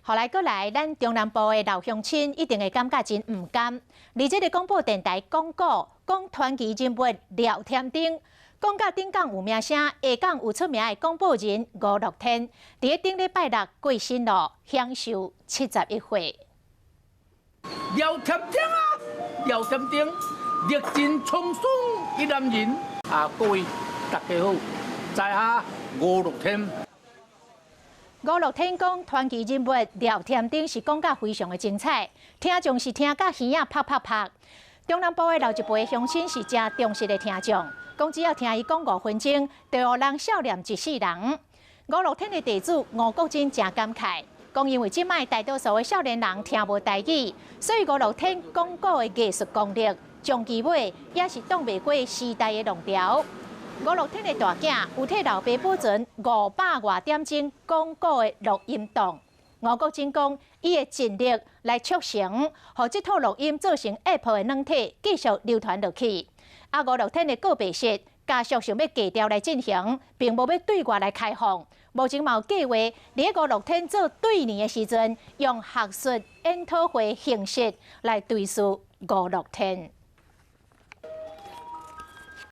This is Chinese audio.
后来过来，咱中南部的老乡亲一定会感觉真唔甘。而这个广播电台广告讲传奇人物廖添丁，讲到顶港有名声，下港有出名的广播人吴乐天，伫个顶礼拜六过身咯，享受71岁。廖添丁啊，廖添丁，历尽沧桑一男人啊！各位大家好，在下吴乐天。 吴乐天讲，传奇人物廖添丁是讲甲非常的精彩，听众是听甲耳仔啪啪啪。中南部的老一辈乡亲是真忠实的听众，讲只要听伊讲5分钟，就让人笑念一世人。吴乐天的弟子吴国珍真感慨，讲因为即摆大多数的少年人听无台语，所以吴乐天广告的艺术功力，长期尾也是挡袂过时代的浪潮。 吴乐天的大囝有替老爸保存500多点钟广告的录音档。吴国珍讲，伊会尽力来促成，让这套录音做成 App 的软体，继续流传落去。啊，吴乐天的告别式家属想要低调来进行，并无要对外来开放。目前嘛有计划，伫吴乐天做对年的时阵，用学术研讨会形式来对述吴乐天。